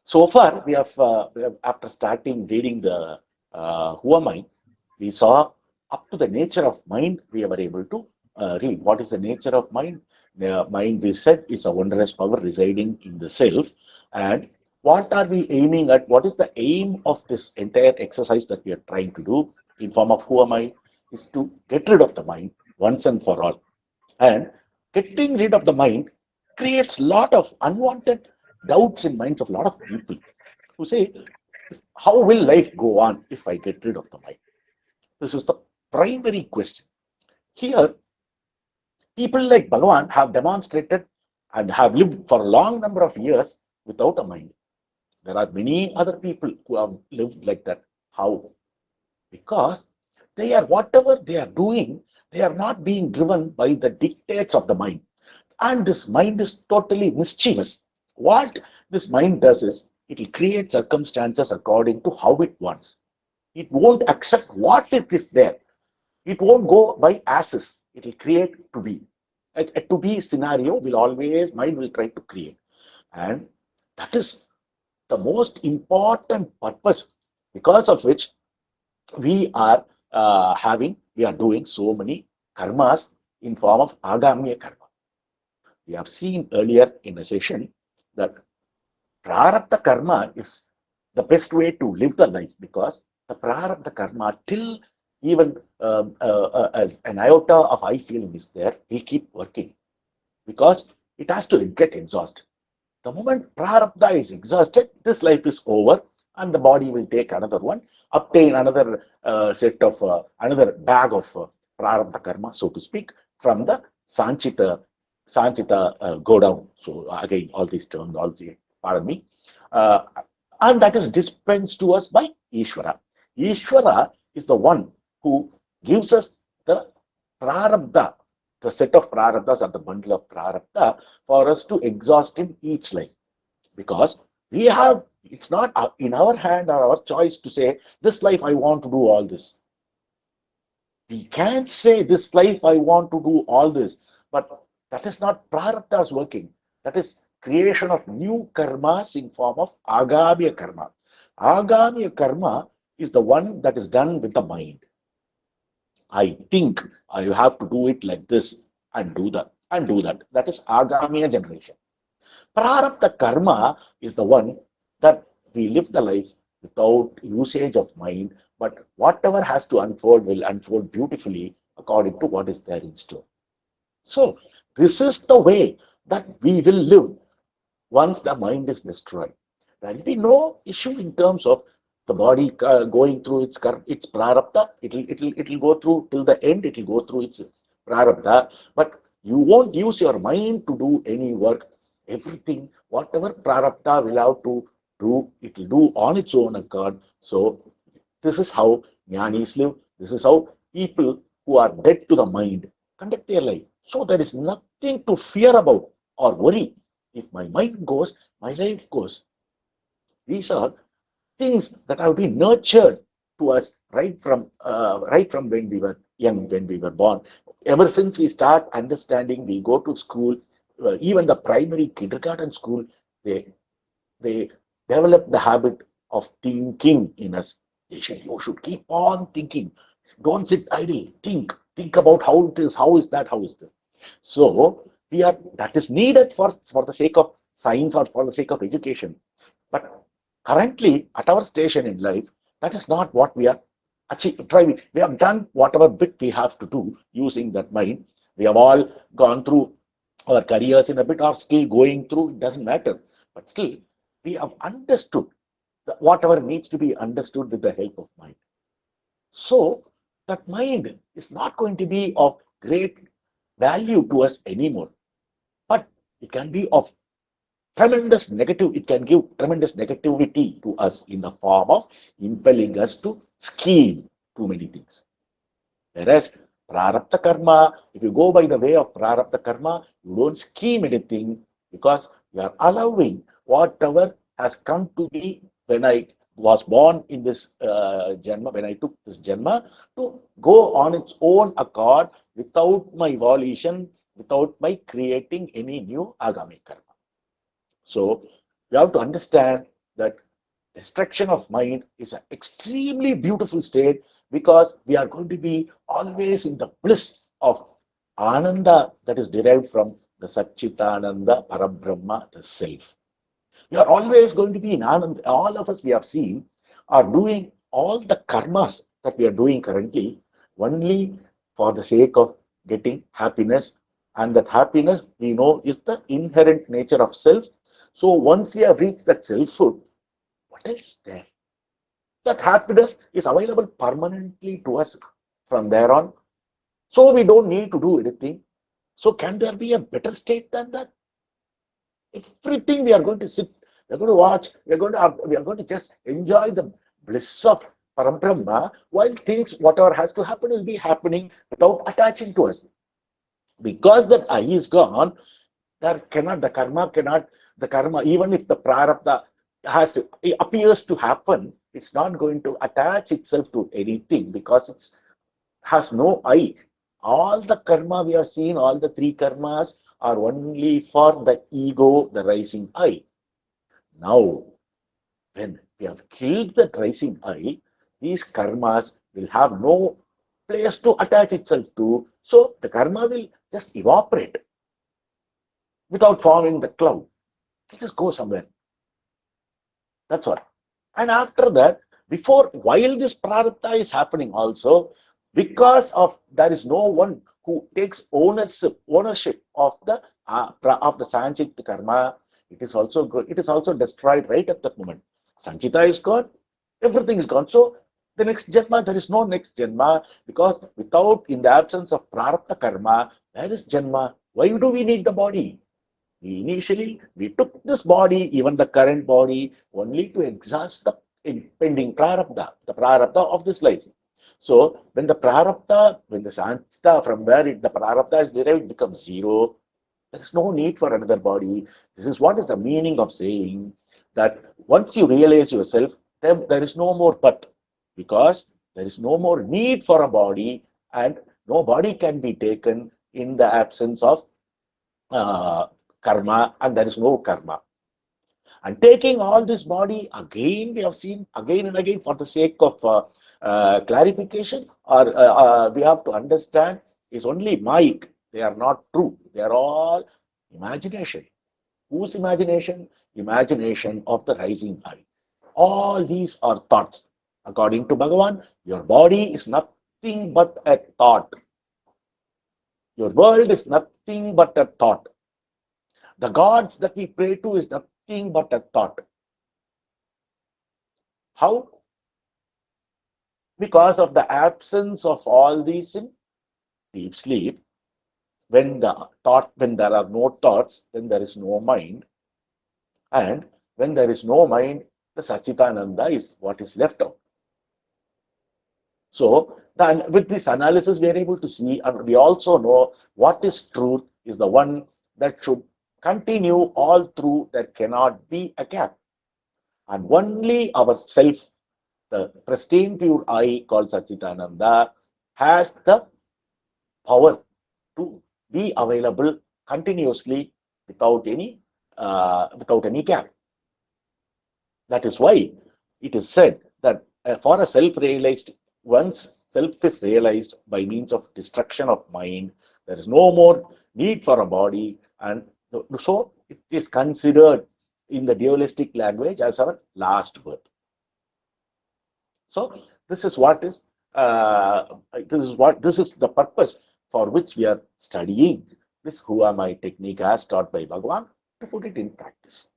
So far, we have after starting reading the Who Am I, we saw up to the nature of mind. We were able to read what is the nature of mind. Mind, we said, is a wondrous power residing in the self. And what are we aiming at? What is the aim of this entire exercise that we are trying to do in form of Who Am I? Is to get rid of the mind once and for all. And getting rid of the mind creates a lot of unwanted doubts in minds of a lot of people who say, how will life go on if I get rid of the mind? This is the primary question. Here, people like Bhagavan have demonstrated and have lived for a long number of years without a mind. There are many other people who have lived like that. How? Because they are whatever they are doing, they are not being driven by the dictates of the mind. And this mind is totally mischievous. What this mind does is it will create circumstances according to how it wants. It won't accept what it is there. It won't go by as is. It will create to be. A to be scenario will always, mind will try to create. And that is the most important purpose because of which we are we are doing so many karmas in form of agamiya karma. We have seen earlier in a session that prarabdha karma is the best way to live the life because the prarabdha karma till even an iota of I feeling is there, we keep working because it has to get exhausted. The moment prarabdha is exhausted, this life is over and the body will take another one, obtain another set of, another bag of prarabdha karma, so to speak, from the Sanchita go down. So again, all these terminology, pardon me. Uh, and that is dispensed to us by Ishvara. Ishvara is the one who gives us the prarabdha, the set of prarabdhas or the bundle of prarabdha for us to exhaust in each life. Because we have, it's not in our hand or our choice to say, this life I want to do all this. We can't say this life I want to do all this, but that is not prarabdhas working. That is creation of new karmas in form of agamiya karma. Agamiya karma is the one that is done with the mind. I think I have to do it like this and do that and do that. That is agamiya generation. Prarabdha karma is the one that we live the life without usage of mind, but whatever has to unfold will unfold beautifully according to what is there in store. So, this is the way that we will live once the mind is destroyed. There will be no issue in terms of the body going through its prarabdha. It'll go through till the end. It'll go through its prarabdha, but you won't use your mind to do any work. Everything, whatever prarabdha will have to do, it will do on its own accord. So this is how jnanis live. This is how people who are dead to the mind conduct their life. So there is nothing to fear about or worry. If my mind goes, my life goes. These are things that have been nurtured to us right from when we were young, when we were born. Ever since we start understanding, we go to school, even the primary kindergarten school, they they develop the habit of thinking in us. You should keep on thinking. Don't sit idle. Think about how it is, how is that, how is this. So we are that is needed for the sake of science or for the sake of education. But currently, at our station in life, that is not what we are driving. We have done whatever bit we have to do using that mind. We have all gone through our careers in a bit or still going through, it doesn't matter. But still, we have understood whatever needs to be understood with the help of mind. So that mind is not going to be of great value to us anymore, but it can be of tremendous negative, it can give tremendous negativity to us in the form of impelling us to scheme too many things. Whereas prarabdha karma, if you go by the way of prarabdha karma, you don't scheme anything because you are allowing whatever has come to be when I was born in this janma, when I took this janma, to go on its own accord without my volition, without my creating any new agami karma. So you have to understand that destruction of mind is an extremely beautiful state, because we are going to be always in the bliss of Ananda that is derived from the Satchitananda Parabrahma, the Self. We are always going to be in Ananda. All of us we have seen are doing all the karmas that we are doing currently only for the sake of getting happiness. And that happiness we know is the inherent nature of self. So once we have reached that selfhood, what else is there? That happiness is available permanently to us from there on. So we don't need to do anything. So can there be a better state than that? Everything we are going to sit, we are going to watch, we are going to just enjoy the bliss of Parabrahma, while things, whatever has to happen, will be happening without attaching to us. Because that I is gone, there cannot, the karma, even if the prarabdha has to, it appears to happen, it's not going to attach itself to anything, because it has no I. All the karma we have seen, all the three karmas are only for the ego, the rising I. Now, when we have killed that rising I, these karmas will have no place to attach itself to. So the karma will just evaporate without forming the cloud. It just go somewhere. That's all. And after that, while this prarabdha is happening also, because of there is no one who takes ownership of the sanchit karma, it is also destroyed right at that moment. Sanchita is gone, everything is gone. So the next janma, there is no next janma, because in the absence of prarabdha karma, where is janma? Why do we need the body? Initially, we took this body, even the current body, only to exhaust the impending prarabdha, the prarabdha of this life. So, when the sanchita, from where the prarabdha is derived, becomes zero, there is no need for another body. This is what is the meaning of saying that once you realize yourself, then there is no more but, because there is no more need for a body, and no body can be taken in the absence of uh, karma, and there is no karma. And taking all this body, again we have seen again and again, for the sake of clarification, or we have to understand, is only Mike. They are not true. They are all imagination. Whose imagination? Imagination of the rising I. All these are thoughts. According to Bhagavan, your body is nothing but a thought. Your world is nothing but a thought. The gods that we pray to is nothing but a thought. How? Because of the absence of all these in deep sleep. When there are no thoughts, then there is no mind. And when there is no mind, the Sachitananda is what is left out. So with this analysis, we are able to see, and we also know what is truth is the one that should continue all through. There cannot be a gap. And only our self, the pristine pure I called Sachitananda, has the power to be available continuously without any gap. That is why it is said that for a self-realized, once self is realized by means of destruction of mind, there is no more need for a body, and so it is considered in the dualistic language as our last birth. So this is the purpose for which we are studying this Who Am I technique as taught by Bhagavan, to put it in practice.